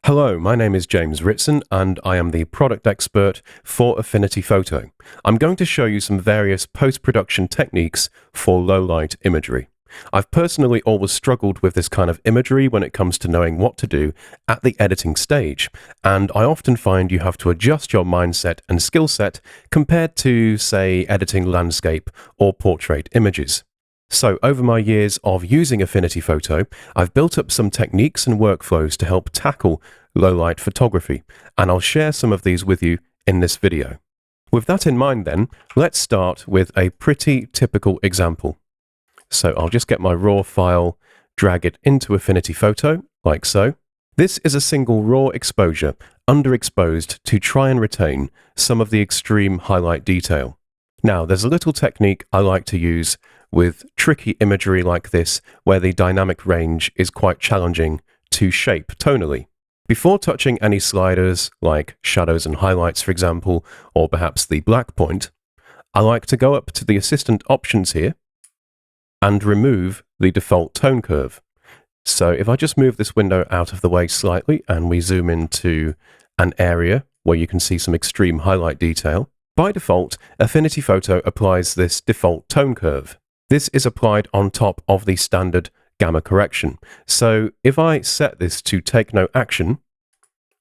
Hello, my name is James Ritson and I am the product expert for Affinity Photo. I'm going to show you some various post-production techniques for low-light imagery. I've personally always struggled with this kind of imagery when it comes to knowing what to do at the editing stage, and I often find you have to adjust your mindset and skill set compared to, say, editing landscape or portrait images. So, over my years of using Affinity Photo, I've built up some techniques and workflows to help tackle low-light photography, and I'll share some of these with you in this video. With that in mind then, let's start with a pretty typical example. So I'll just get my raw file, drag it into Affinity Photo, like so. This is a single raw exposure, underexposed to try and retain some of the extreme highlight detail. Now, there's a little technique I like to use with tricky imagery like this, where the dynamic range is quite challenging to shape tonally. Before touching any sliders, like shadows and highlights for example, or perhaps the black point, I like to go up to the assistant options here and remove the default tone curve. So if I just move this window out of the way slightly and we zoom into an area where you can see some extreme highlight detail, by default, Affinity Photo applies this default tone curve. This is applied on top of the standard gamma correction. So if I set this to take no action,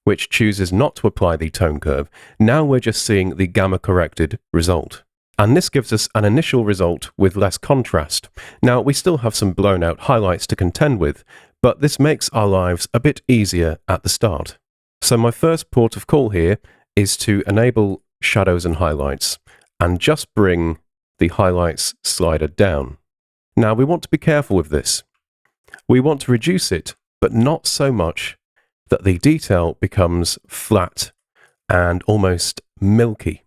which chooses not to apply the tone curve, now we're just seeing the gamma corrected result. And this gives us an initial result with less contrast. Now, we still have some blown out highlights to contend with, but this makes our lives a bit easier at the start. So my first port of call here is to enable shadows and highlights and just bring the highlights slider down. Now, we want to be careful with this. We want to reduce it, but not so much that the detail becomes flat and almost milky.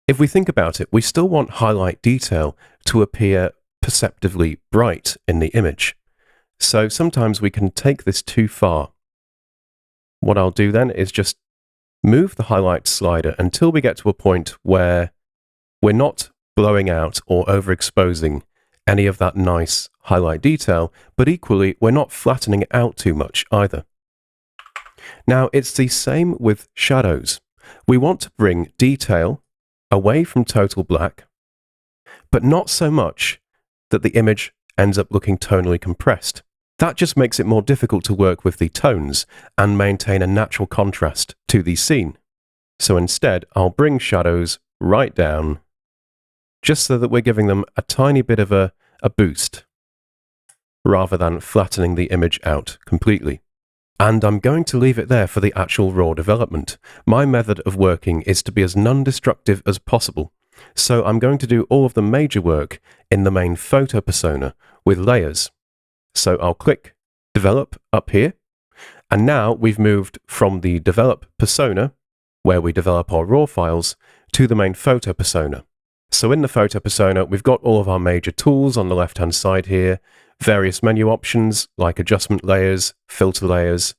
If we think about it, we still want highlight detail to appear perceptively bright in the image. So sometimes we can take this too far. What I'll do then is just move the highlight slider until we get to a point where we're not blowing out or overexposing any of that nice highlight detail, but equally we're not flattening it out too much either. Now, it's the same with shadows. We want to bring detail away from total black, but not so much that the image ends up looking tonally compressed. That just makes it more difficult to work with the tones and maintain a natural contrast to the scene. So instead, I'll bring shadows right down, just so that we're giving them a tiny bit of a boost, rather than flattening the image out completely. And I'm going to leave it there for the actual raw development. My method of working is to be as non-destructive as possible. So I'm going to do all of the major work in the main photo persona with layers. So I'll click Develop up here. And now we've moved from the Develop persona, where we develop our raw files, to the main photo persona. So in the photo persona, we've got all of our major tools on the left-hand side here, various menu options like adjustment layers, filter layers,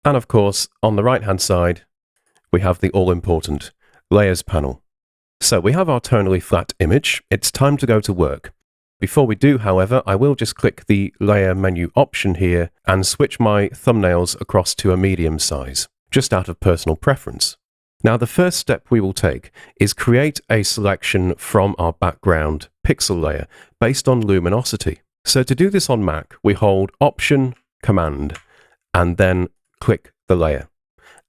and of course, on the right-hand side, we have the all-important layers panel. So we have our tonally flat image. It's time to go to work. Before we do, however, I will just click the layer menu option here and switch my thumbnails across to a medium size, just out of personal preference. Now, the first step we will take is create a selection from our background pixel layer based on luminosity. So to do this on Mac, we hold Option, Command, and then click the layer.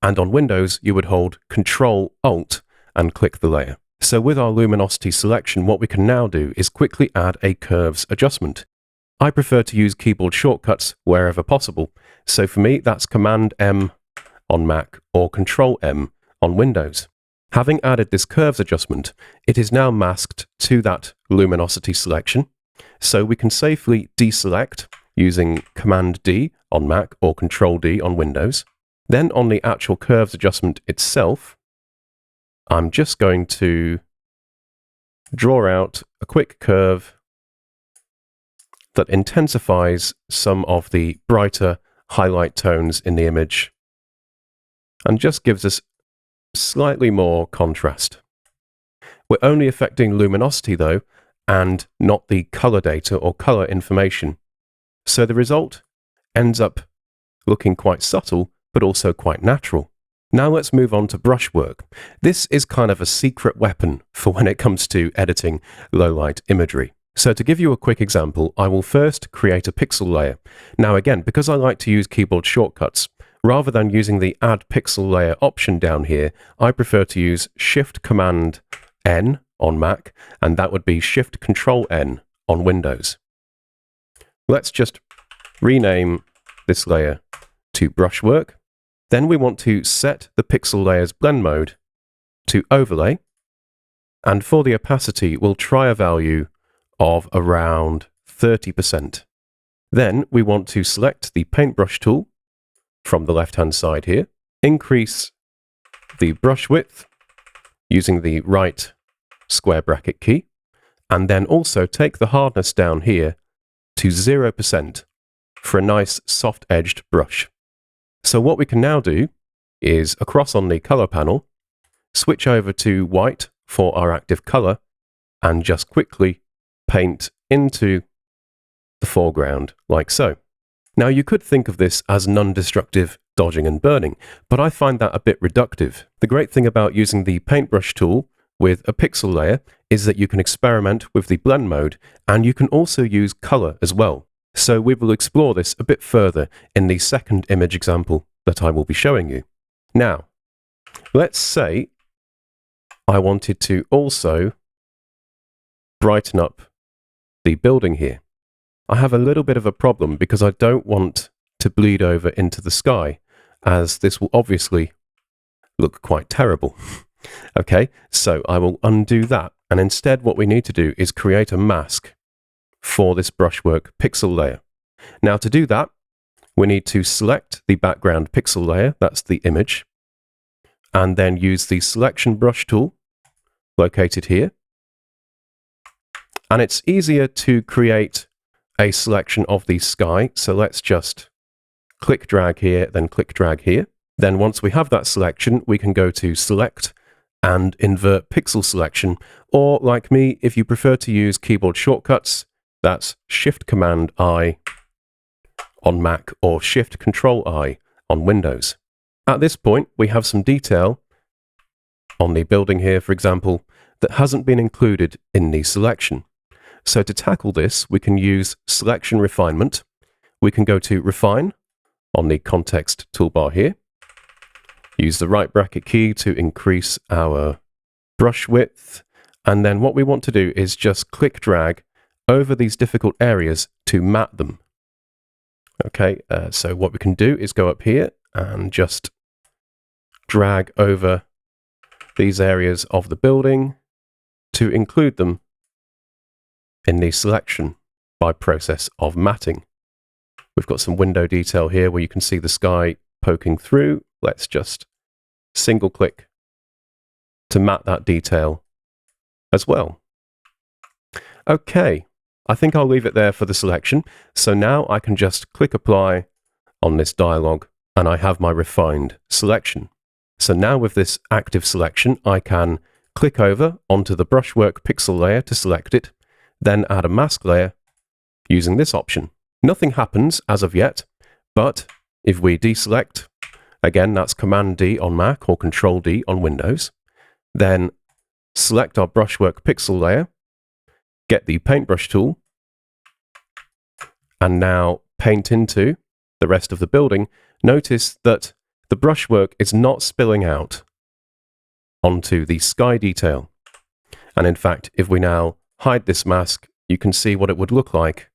And on Windows, you would hold Control, Alt, and click the layer. So with our luminosity selection, what we can now do is quickly add a curves adjustment. I prefer to use keyboard shortcuts wherever possible. So for me, that's Command M on Mac or Control M on Windows. Having added this curves adjustment, it is now masked to that luminosity selection, so we can safely deselect using Command D on Mac or Control D on Windows. Then on the actual curves adjustment itself, I'm just going to draw out a quick curve that intensifies some of the brighter highlight tones in the image and just gives us slightly more contrast. We're only affecting luminosity though, and not the color data or color information. So the result ends up looking quite subtle, but also quite natural. Now let's move on to brushwork. This is kind of a secret weapon for when it comes to editing low-light imagery. So to give you a quick example, I will first create a pixel layer. Now again, because I like to use keyboard shortcuts, rather than using the Add Pixel Layer option down here, I prefer to use Shift-Command-N on Mac, and that would be Shift-Control-N on Windows. Let's just rename this layer to Brushwork. Then we want to set the pixel layer's blend mode to Overlay, and for the opacity, we'll try a value of around 30%. Then we want to select the paintbrush tool from the left-hand side here, increase the brush width using the right square bracket key, and then also take the hardness down here to 0% for a nice soft-edged brush. So what we can now do is, across on the color panel, switch over to white for our active color, and just quickly paint into the foreground like so. Now you could think of this as non-destructive dodging and burning, but I find that a bit reductive. The great thing about using the paintbrush tool with a pixel layer is that you can experiment with the blend mode, and you can also use color as well. So we will explore this a bit further in the second image example that I will be showing you. Now, let's say I wanted to also brighten up the building here. I have a little bit of a problem because I don't want to bleed over into the sky, as this will obviously look quite terrible. Okay, so I will undo that, and instead what we need to do is create a mask for this brushwork pixel layer. Now to do that, we need to select the background pixel layer, that's the image, and then use the selection brush tool located here. And it's easier to create a selection of the sky, so let's just click drag here, then click drag here. Then once we have that selection, we can go to Select and Invert Pixel Selection, or like me, if you prefer to use keyboard shortcuts, that's Shift-Command-I on Mac or Shift-Control-I on Windows. At this point, we have some detail on the building here, for example, that hasn't been included in the selection. So to tackle this, we can use Selection Refinement. We can go to Refine on the context toolbar here. Use the right bracket key to increase our brush width. And then what we want to do is just click drag over these difficult areas to matte them. Okay, so what we can do is go up here and just drag over these areas of the building to include them in the selection by process of matting. We've got some window detail here where you can see the sky poking through. Let's just single click to matte that detail as well. Okay, I think I'll leave it there for the selection. So now I can just click apply on this dialog and I have my refined selection. So now with this active selection, I can click over onto the brushwork pixel layer to select it, then add a mask layer using this option. Nothing happens as of yet, but if we deselect, again, that's Command D on Mac or Control D on Windows, then select our brushwork pixel layer, get the paintbrush tool, and now paint into the rest of the building. Notice that the brushwork is not spilling out onto the sky detail. And in fact, if we now hide this mask, you can see what it would look like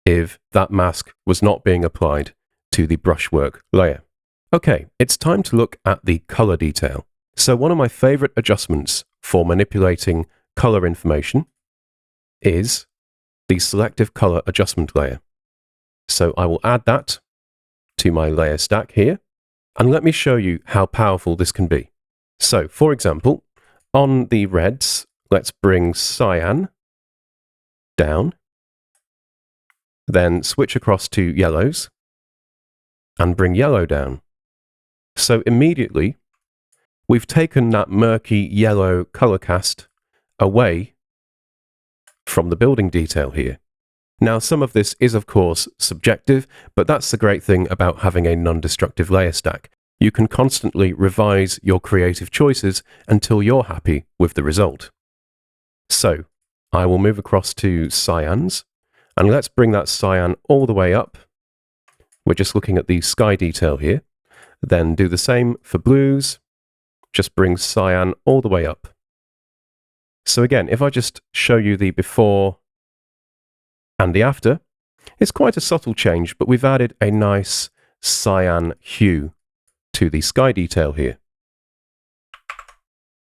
if that mask was not being applied to the brushwork layer. Okay, it's time to look at the color detail. So one of my favorite adjustments for manipulating color information is the Selective Color Adjustment layer. So I will add that to my layer stack here, and let me show you how powerful this can be. So for example, on the reds, let's bring cyan down, then switch across to yellows and bring yellow down. So immediately we've taken that murky yellow color cast away from the building detail here. Now, some of this is of course subjective, but that's the great thing about having a non-destructive layer stack. You can constantly revise your creative choices until you're happy with the result. So, I will move across to cyans, and let's bring that cyan all the way up. We're just looking at the sky detail here. Then do the same for blues, just bring cyan all the way up. So again, if I just show you the before and the after, it's quite a subtle change, but we've added a nice cyan hue to the sky detail here.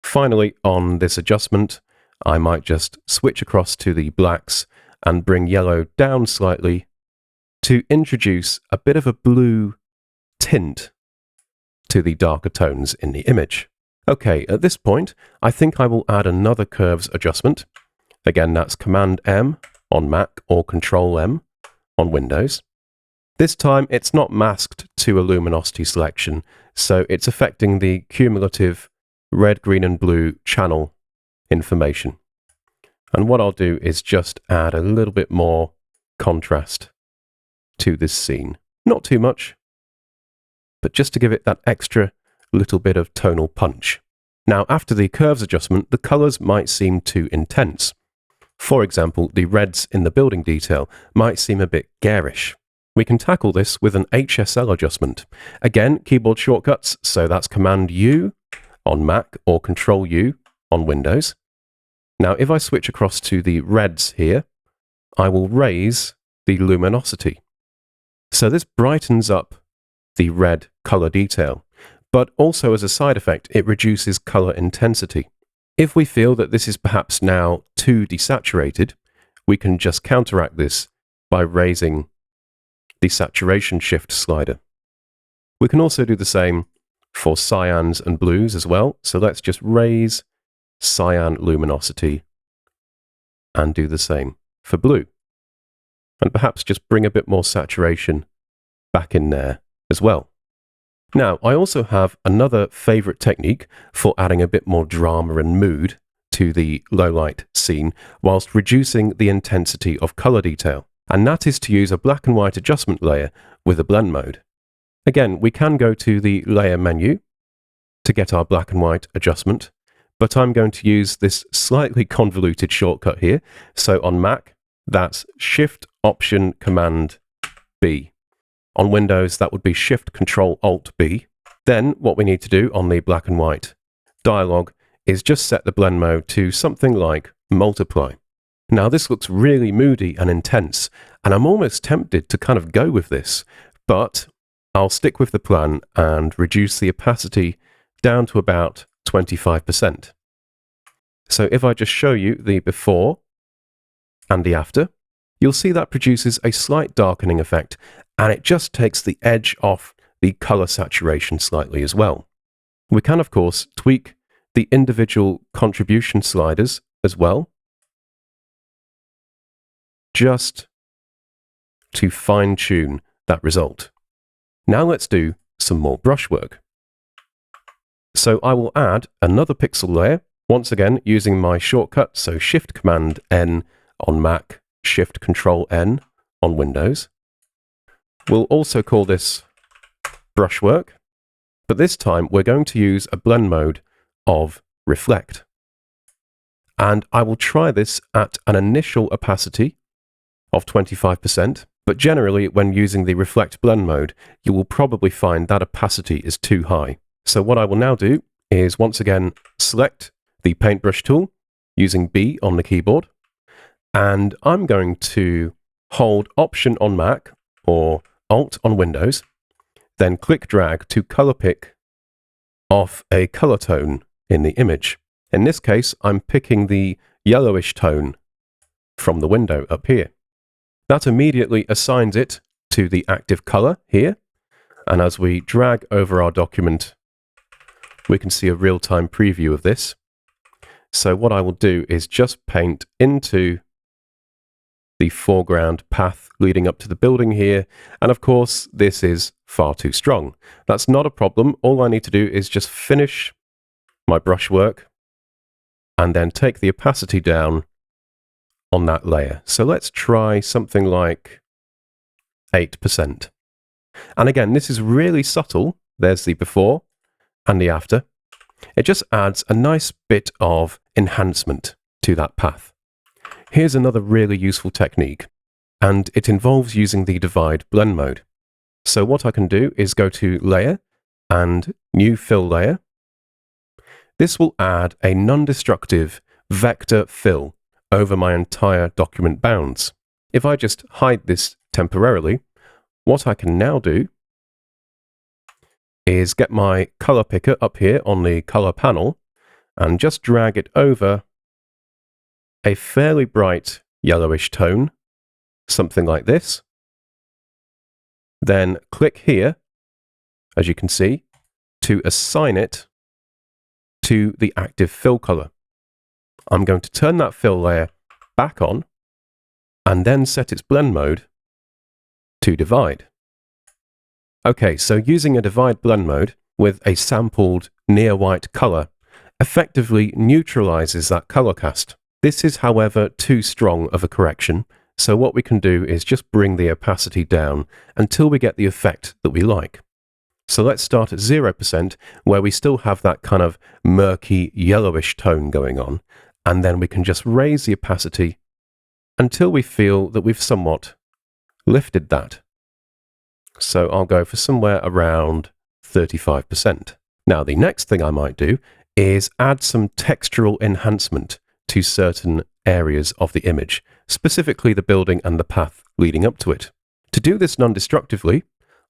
Finally, on this adjustment, I might just switch across to the blacks and bring yellow down slightly to introduce a bit of a blue tint to the darker tones in the image. Okay, at this point, I think I will add another curves adjustment. Again, that's Command M on Mac or Control M on Windows. This time, it's not masked to a luminosity selection, so it's affecting the cumulative red, green, and blue channel information. And what I'll do is just add a little bit more contrast to this scene. Not too much, but just to give it that extra little bit of tonal punch. Now, after the curves adjustment, the colors might seem too intense. For example, the reds in the building detail might seem a bit garish. We can tackle this with an HSL adjustment. Again, keyboard shortcuts, so that's Command U on Mac or Control U on Windows. Now, if I switch across to the reds here, I will raise the luminosity. So this brightens up the red color detail, but also as a side effect, it reduces color intensity. If we feel that this is perhaps now too desaturated, we can just counteract this by raising the saturation shift slider. We can also do the same for cyans and blues as well. So let's just raise cyan luminosity and do the same for blue. And perhaps just bring a bit more saturation back in there as well. Now, I also have another favorite technique for adding a bit more drama and mood to the low light scene whilst reducing the intensity of color detail. And that is to use a black and white adjustment layer with a blend mode. Again, we can go to the layer menu to get our black and white adjustment, but I'm going to use this slightly convoluted shortcut here. So on Mac, that's Shift Option Command B. On Windows, that would be Shift Control Alt B. Then what we need to do on the black and white dialog is just set the blend mode to something like multiply. Now this looks really moody and intense, and I'm almost tempted to kind of go with this, but I'll stick with the plan and reduce the opacity down to about 25%. So if I just show you the before and the after, you'll see that produces a slight darkening effect, and it just takes the edge off the color saturation slightly as well. We can, of course, tweak the individual contribution sliders as well, just to fine-tune that result. Now let's do some more brushwork. So I will add another pixel layer, once again using my shortcut, so Shift Command N on Mac, Shift Control N on Windows. We'll also call this Brushwork, but this time we're going to use a blend mode of Reflect. And I will try this at an initial opacity of 25%, but generally when using the Reflect blend mode, you will probably find that opacity is too high. So what I will now do is once again select the paintbrush tool using B on the keyboard, and I'm going to hold Option on Mac or Alt on Windows, then click drag to color pick off a color tone in the image. In this case, I'm picking the yellowish tone from the window up here. That immediately assigns it to the active color here, and as we drag over our document, we can see a real-time preview of this. So what I will do is just paint into the foreground path leading up to the building here, and of course this is far too strong. That's not a problem. All I need to do is just finish my brushwork and then take the opacity down on that layer. So let's try something like 8%. And again, this is really subtle. There's the before and the after. It just adds a nice bit of enhancement to that path. Here's another really useful technique, and it involves using the divide blend mode. So what I can do is go to Layer and New Fill Layer. This will add a non-destructive vector fill over my entire document bounds. If I just hide this temporarily, what I can now do is get my color picker up here on the color panel and just drag it over a fairly bright yellowish tone, something like this. Then click here, as you can see, to assign it to the active fill color. I'm going to turn that fill layer back on and then set its blend mode to divide. Okay, so using a divide blend mode with a sampled near white color effectively neutralizes that color cast. This is, however, too strong of a correction, so what we can do is just bring the opacity down until we get the effect that we like. So let's start at 0%, where we still have that kind of murky yellowish tone going on, and then we can just raise the opacity until we feel that we've somewhat lifted that. So I'll go for somewhere around 35%. Now the next thing I might do is add some textural enhancement to certain areas of the image, specifically the building and the path leading up to it. To do this non-destructively,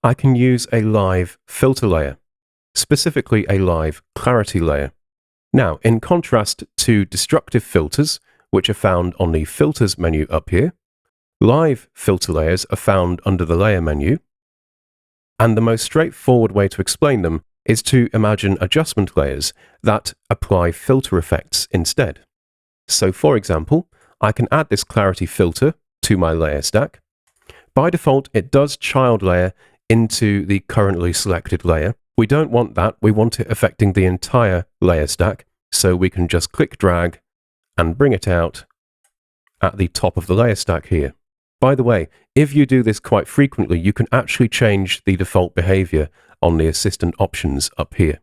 I can use a live filter layer, specifically a live clarity layer. Now, in contrast to destructive filters, which are found on the filters menu up here, live filter layers are found under the layer menu, and the most straightforward way to explain them is to imagine adjustment layers that apply filter effects instead. So for example, I can add this clarity filter to my layer stack. By default, it does child layer into the currently selected layer. We don't want that, we want it affecting the entire layer stack, so we can just click drag and bring it out at the top of the layer stack here. By the way, if you do this quite frequently, you can actually change the default behavior on the assistant options up here.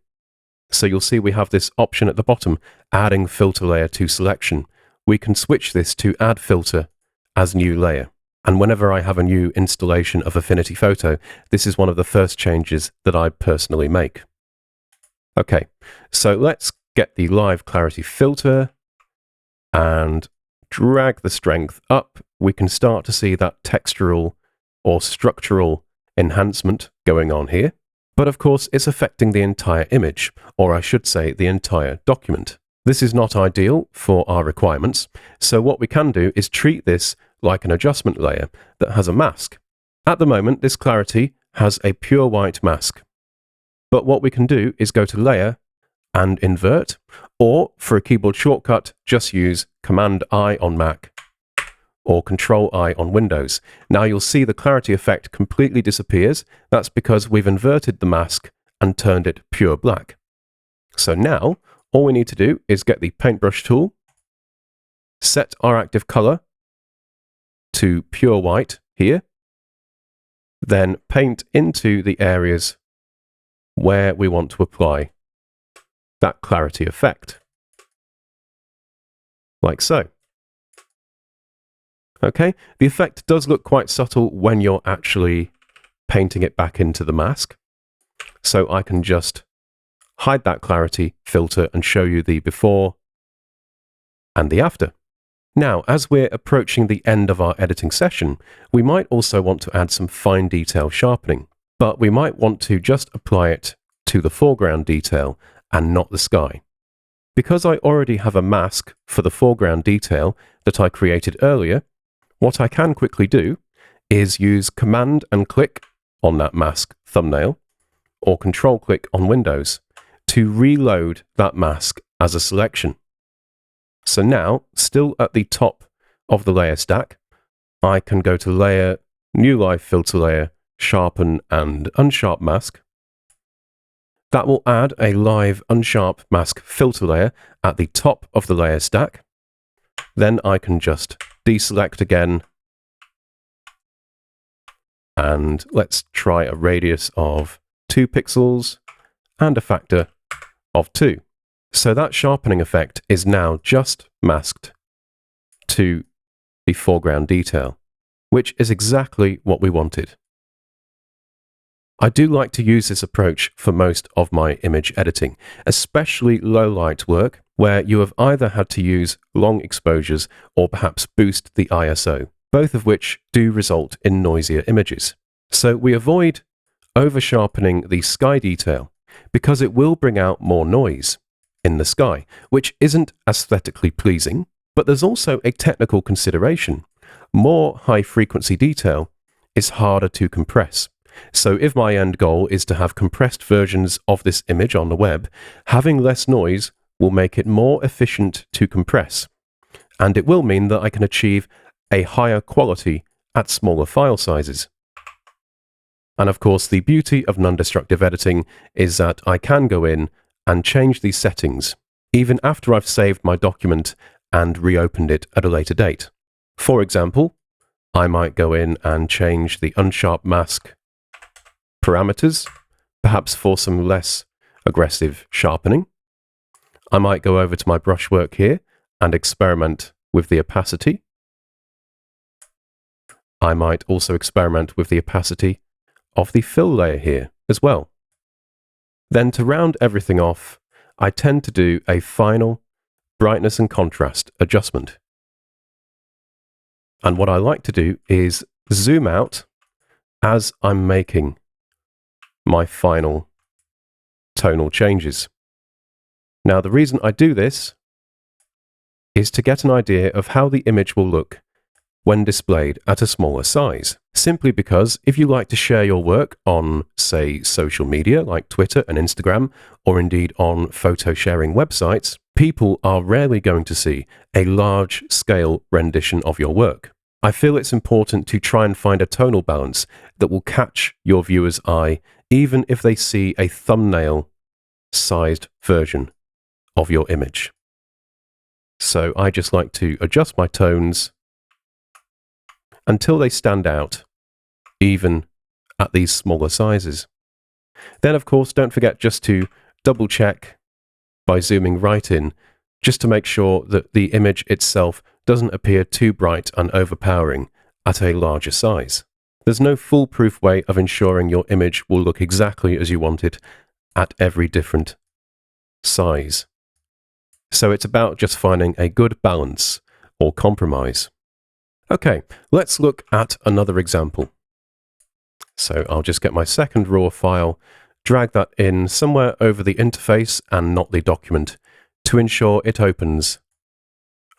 So you'll see we have this option at the bottom, adding filter layer to selection. We can switch this to add filter as new layer. And whenever I have a new installation of Affinity Photo, this is one of the first changes that I personally make. Okay, so let's get the live clarity filter and drag the strength up. We can start to see that textural or structural enhancement going on here. But of course, it's affecting the entire image, or I should say the entire document. This is not ideal for our requirements, so what we can do is treat this like an adjustment layer that has a mask. At the moment, this clarity has a pure white mask. But what we can do is go to Layer and Invert, or for a keyboard shortcut, just use Command-I on Mac or Control-I on Windows. Now you'll see the clarity effect completely disappears. That's because we've inverted the mask and turned it pure black. So now, all we need to do is get the paintbrush tool, set our active color to pure white here, then paint into the areas where we want to apply that clarity effect, like so. Okay, the effect does look quite subtle when you're actually painting it back into the mask. So I can just hide that clarity filter and show you the before and the after. Now, as we're approaching the end of our editing session, we might also want to add some fine detail sharpening, but we might want to just apply it to the foreground detail and not the sky. Because I already have a mask for the foreground detail that I created earlier, what I can quickly do is use Command and click on that mask thumbnail, or Control click on Windows, to reload that mask as a selection. So now, still at the top of the layer stack, I can go to Layer, New Live Filter Layer, Sharpen and Unsharp Mask. That will add a live unsharp mask filter layer at the top of the layer stack. Then I can just deselect again, and let's try a radius of 2 pixels and a factor of 2. So that sharpening effect is now just masked to the foreground detail, which is exactly what we wanted. I do like to use this approach for most of my image editing, especially low light work where you have either had to use long exposures or perhaps boost the ISO, both of which do result in noisier images. So we avoid over-sharpening the sky detail because it will bring out more noise in the sky, which isn't aesthetically pleasing, but there's also a technical consideration. More high-frequency detail is harder to compress. So if my end goal is to have compressed versions of this image on the web, having less noise will make it more efficient to compress. And it will mean that I can achieve a higher quality at smaller file sizes. And of course, the beauty of non-destructive editing is that I can go in and change these settings, even after I've saved my document and reopened it at a later date. For example, I might go in and change the unsharp mask parameters, perhaps for some less aggressive sharpening. I might go over to my brushwork here and experiment with the opacity. I might also experiment with the opacity of the fill layer here as well. Then to round everything off, I tend to do a final brightness and contrast adjustment. And what I like to do is zoom out as I'm making my final tonal changes. Now, the reason I do this is to get an idea of how the image will look when displayed at a smaller size. Simply because if you like to share your work on, say, social media like Twitter and Instagram, or indeed on photo sharing websites, people are rarely going to see a large-scale rendition of your work. I feel it's important to try and find a tonal balance that will catch your viewer's eye, even if they see a thumbnail-sized version of your image. So I just like to adjust my tones until they stand out, even at these smaller sizes. Then, of course, don't forget just to double check by zooming right in, just to make sure that the image itself doesn't appear too bright and overpowering at a larger size. There's no foolproof way of ensuring your image will look exactly as you want it at every different size. So it's about just finding a good balance or compromise. Okay, let's look at another example. So I'll just get my second RAW file, drag that in somewhere over the interface and not the document to ensure it opens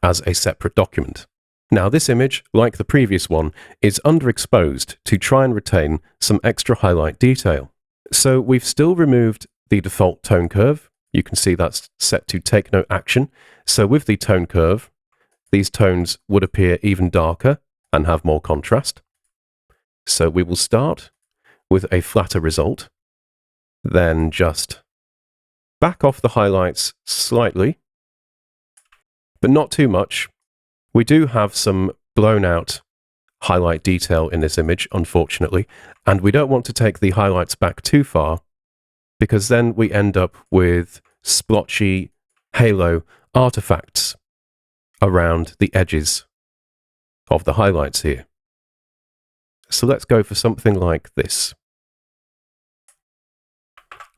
as a separate document. Now this image, like the previous one, is underexposed to try and retain some extra highlight detail. So we've still removed the default tone curve. You can see that's set to take no action. So with the tone curve, these tones would appear even darker and have more contrast. So we will start with a flatter result, then just back off the highlights slightly, but not too much. We do have some blown out highlight detail in this image, unfortunately, and we don't want to take the highlights back too far because then we end up with splotchy halo artifacts around the edges of the highlights here. So let's go for something like this.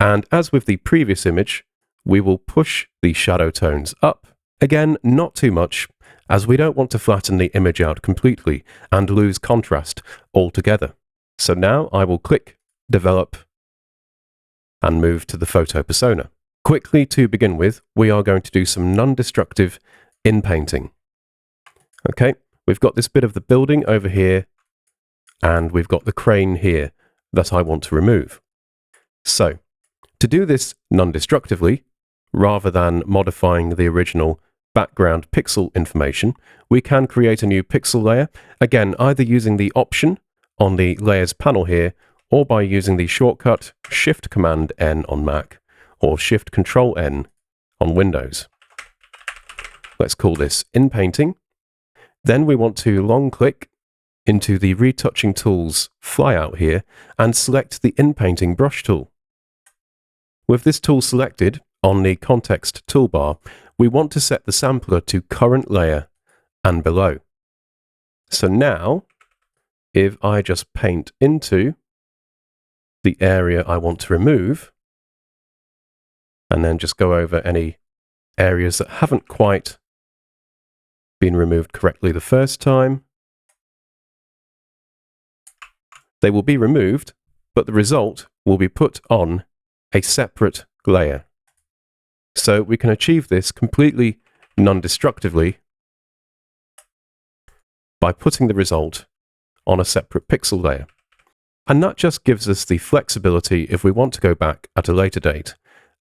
And as with the previous image, we will push the shadow tones up. Again, not too much, as we don't want to flatten the image out completely and lose contrast altogether. So now I will click Develop and move to the photo persona. Quickly to begin with, we are going to do some non-destructive inpainting. Okay, we've got this bit of the building over here, and we've got the crane here that I want to remove. So, to do this non-destructively, rather than modifying the original background pixel information, we can create a new pixel layer, again, either using the option on the Layers panel here, or by using the shortcut Shift-Command-N on Mac, or Shift-Control-N on Windows. Let's call this Inpainting. Then we want to long click into the Retouching Tools flyout here and select the Inpainting brush tool. With this tool selected on the context toolbar, we want to set the sampler to current layer and below. So now, if I just paint into the area I want to remove, and then just go over any areas that haven't quite been removed correctly the first time, they will be removed, but the result will be put on a separate layer. So we can achieve this completely non-destructively by putting the result on a separate pixel layer. And that just gives us the flexibility if we want to go back at a later date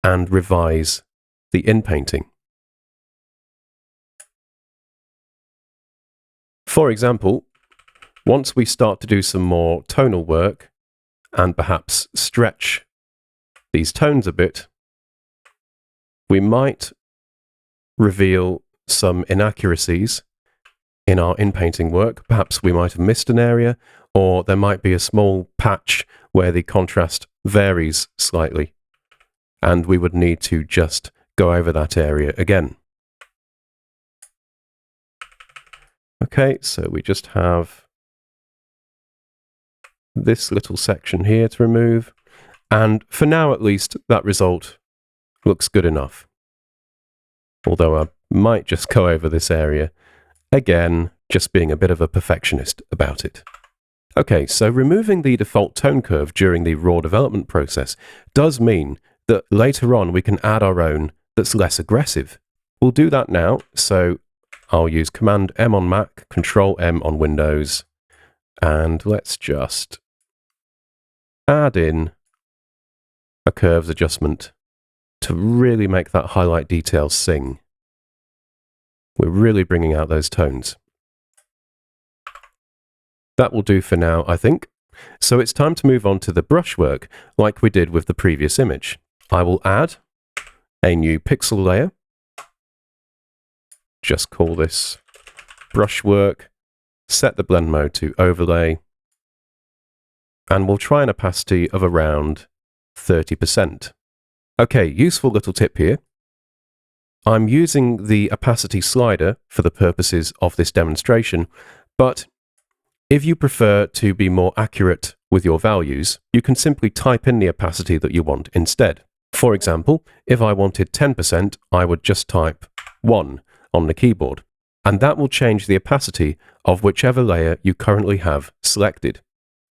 and revise the inpainting. For example, once we start to do some more tonal work and perhaps stretch these tones a bit, we might reveal some inaccuracies in our inpainting work. Perhaps we might have missed an area, or there might be a small patch where the contrast varies slightly, and we would need to just go over that area again. Okay, so we just have this little section here to remove, and for now at least that result looks good enough. Although I might just go over this area again, just being a bit of a perfectionist about it. Okay, so removing the default tone curve during the raw development process does mean that later on we can add our own that's less aggressive. We'll do that now, so I'll use Command M on Mac, Control M on Windows, and let's just add in a curves adjustment to really make that highlight detail sing. We're really bringing out those tones. That will do for now, I think. So it's time to move on to the brushwork, like we did with the previous image. I will add a new pixel layer. Just call this brushwork, set the blend mode to overlay, and we'll try an opacity of around 30%. Okay, useful little tip here. I'm using the opacity slider for the purposes of this demonstration, but if you prefer to be more accurate with your values, you can simply type in the opacity that you want instead. For example, if I wanted 10%, I would just type 1 on the keyboard, and that will change the opacity of whichever layer you currently have selected.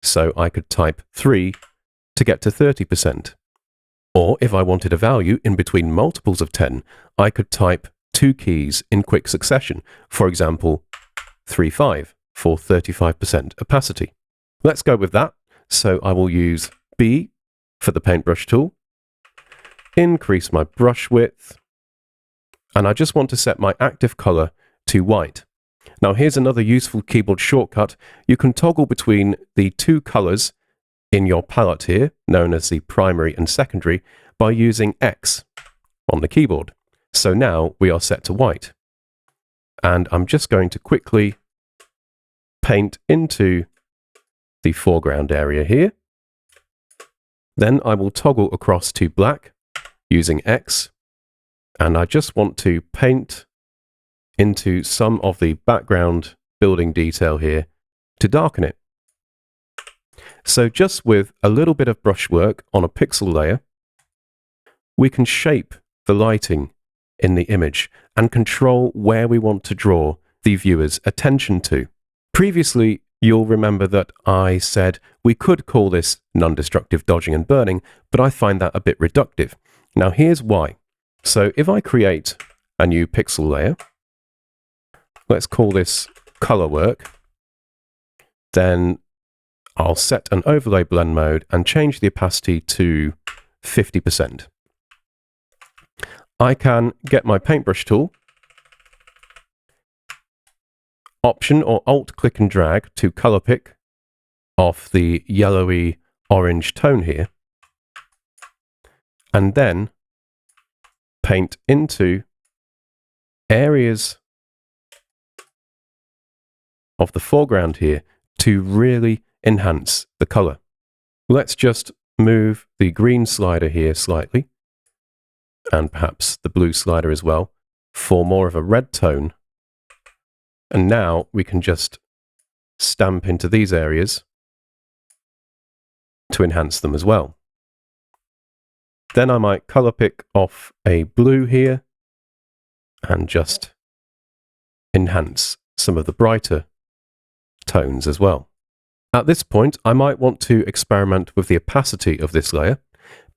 So I could type 3 to get to 30%. Or if I wanted a value in between multiples of 10, I could type 2 keys in quick succession. For example, 3.5 for 35% opacity. Let's go with that. So I will use B for the paintbrush tool, increase my brush width, and I just want to set my active color to white. Now here's another useful keyboard shortcut. You can toggle between the two colors in your palette here, known as the primary and secondary, by using X on the keyboard. So now we are set to white. And I'm just going to quickly paint into the foreground area here. Then I will toggle across to black using X, and I just want to paint into some of the background building detail here to darken it. So just with a little bit of brushwork on a pixel layer, we can shape the lighting in the image and control where we want to draw the viewer's attention to. Previously, you'll remember that I said we could call this non-destructive dodging and burning, but I find that a bit reductive. Now here's why. So if I create a new pixel layer, let's call this color work, then I'll set an overlay blend mode and change the opacity to 50%. I can get my paintbrush tool, Option or Alt click and drag to color pick off the yellowy orange tone here, and then paint into areas of the foreground here to really enhance the color. Let's just move the green slider here slightly, and perhaps the blue slider as well, for more of a red tone. And now we can just stamp into these areas to enhance them as well. Then I might color pick off a blue here and just enhance some of the brighter tones as well. At this point, I might want to experiment with the opacity of this layer,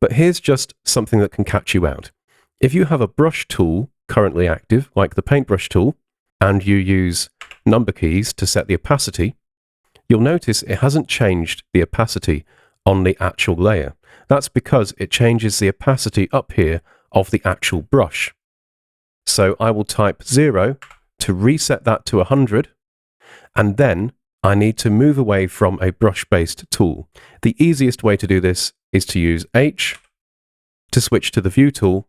but here's just something that can catch you out. If you have a brush tool currently active, like the paintbrush tool, and you use number keys to set the opacity, you'll notice it hasn't changed the opacity on the actual layer. That's because it changes the opacity up here of the actual brush. So I will type 0 to reset that to 100, and then I need to move away from a brush-based tool. The easiest way to do this is to use H to switch to the View tool,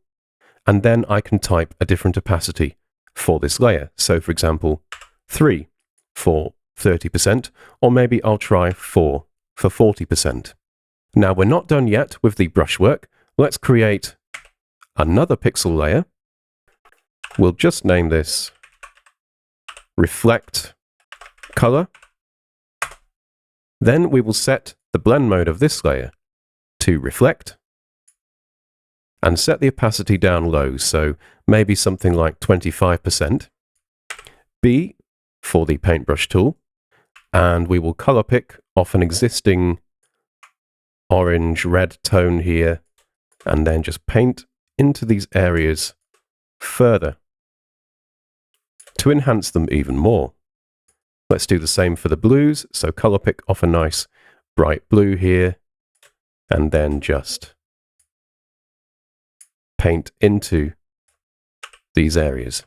and then I can type a different opacity for this layer. So for example, 3 for 30%, or maybe I'll try 4 for 40%. Now we're not done yet with the brushwork. Let's create another pixel layer. We'll just name this Reflect Color. Then we will set the blend mode of this layer to Reflect and set the opacity down low, so maybe something like 25%. B for the paintbrush tool, and we will color pick off an existing orange-red tone here, and then just paint into these areas further to enhance them even more. Let's do the same for the blues, so color pick off a nice bright blue here, and then just paint into these areas.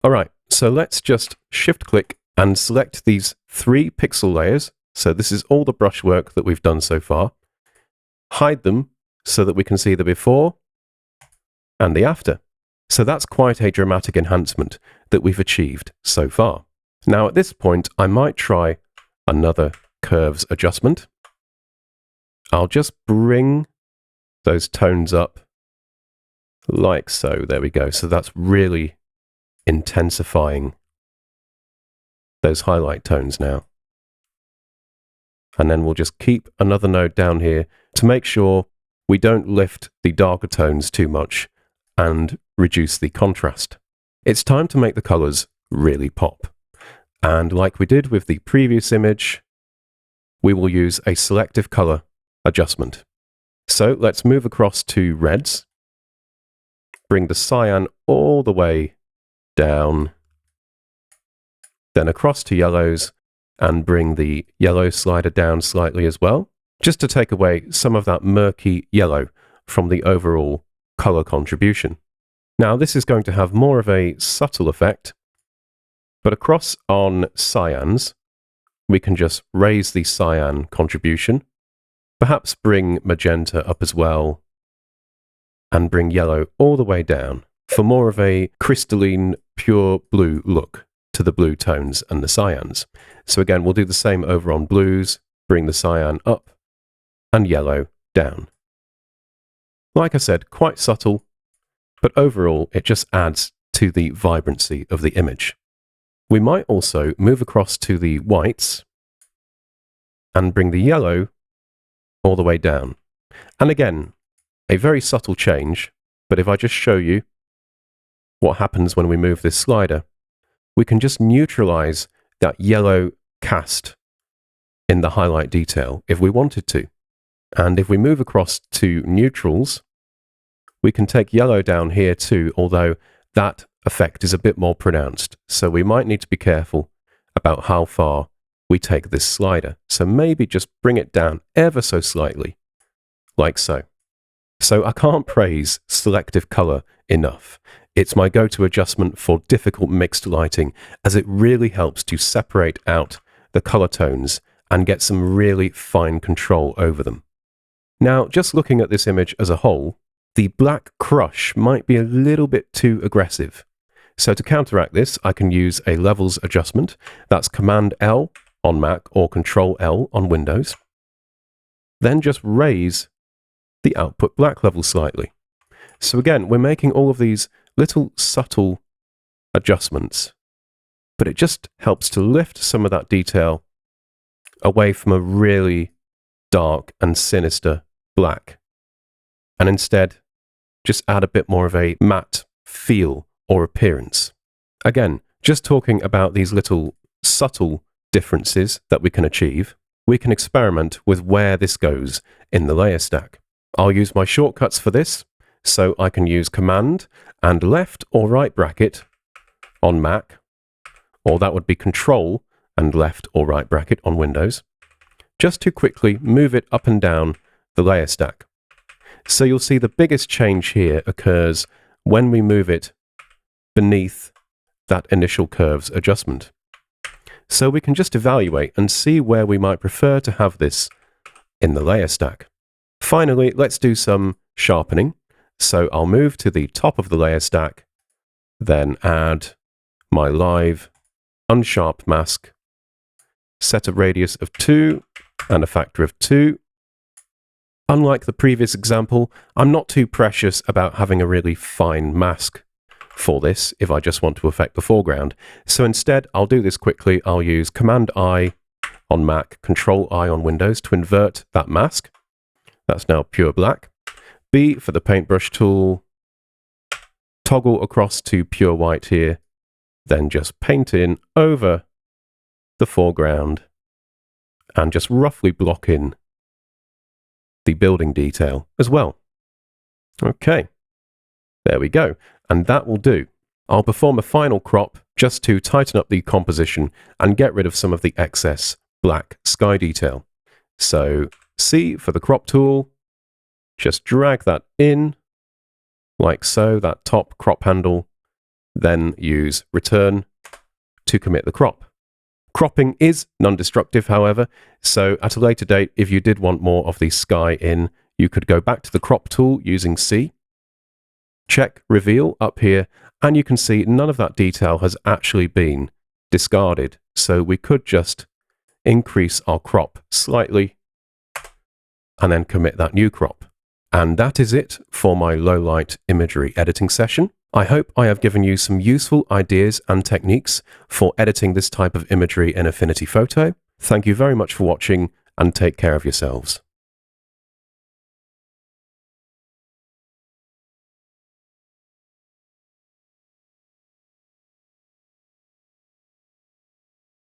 Alright, so let's just shift-click and select these 3 pixel layers. So this is all the brushwork that we've done so far. Hide them so that we can see the before and the after. So that's quite a dramatic enhancement that we've achieved so far. Now at this point, I might try another curves adjustment. I'll just bring those tones up like so. There we go. So that's really intensifying those highlight tones now. And then we'll just keep another node down here to make sure we don't lift the darker tones too much and reduce the contrast. It's time to make the colors really pop. And like we did with the previous image, we will use a selective color adjustment. So let's move across to reds, bring the cyan all the way down, then across to yellows, and bring the yellow slider down slightly as well, just to take away some of that murky yellow from the overall color contribution. Now this is going to have more of a subtle effect, but across on cyans, we can just raise the cyan contribution, perhaps bring magenta up as well, and bring yellow all the way down for more of a crystalline, pure blue look to the blue tones and the cyans. So again, we'll do the same over on blues, bring the cyan up and yellow down. Like I said, quite subtle, but overall it just adds to the vibrancy of the image. We might also move across to the whites and bring the yellow all the way down. And again, a very subtle change, but if I just show you what happens when we move this slider, we can just neutralize that yellow cast in the highlight detail if we wanted to. And if we move across to neutrals, we can take yellow down here too, although that effect is a bit more pronounced. So we might need to be careful about how far we take this slider. So maybe just bring it down ever so slightly, like so. So I can't praise selective color enough. It's my go-to adjustment for difficult mixed lighting, as it really helps to separate out the color tones and get some really fine control over them. Now, just looking at this image as a whole, the black crush might be a little bit too aggressive. So to counteract this, I can use a levels adjustment. That's Command L on Mac or Control L on Windows. Then just raise the output black level slightly. So again, we're making all of these little subtle adjustments, but it just helps to lift some of that detail away from a really dark and sinister black, and instead just add a bit more of a matte feel or appearance. Again, just talking about these little subtle differences that we can achieve, we can experiment with where this goes in the layer stack. I'll use my shortcuts for this, so I can use Command and left or right bracket on Mac, or that would be Control and left or right bracket on Windows, just to quickly move it up and down the layer stack. So you'll see the biggest change here occurs when we move it beneath that initial curves adjustment. So we can just evaluate and see where we might prefer to have this in the layer stack. Finally, let's do some sharpening. So I'll move to the top of the layer stack, then add my live unsharp mask, set a radius of 2 and a factor of 2. Unlike the previous example, I'm not too precious about having a really fine mask for this if I just want to affect the foreground. So instead, I'll do this quickly. I'll use Command I on Mac, Control I on Windows to invert that mask. That's now pure black. B for the paintbrush tool, toggle across to pure white here, then just paint in over the foreground and just roughly block in the building detail as well. Okay, there we go. And that will do. I'll perform a final crop just to tighten up the composition and get rid of some of the excess black sky detail. So C for the crop tool, just drag that in like so, that top crop handle, then use return to commit the crop. Cropping is non-destructive, however, so at a later date, if you did want more of the sky in, you could go back to the crop tool using C, check reveal up here, and you can see none of that detail has actually been discarded. So we could just increase our crop slightly and then commit that new crop. And that is it for my low light imagery editing session. I hope I have given you some useful ideas and techniques for editing this type of imagery in Affinity Photo. Thank you very much for watching and take care of yourselves.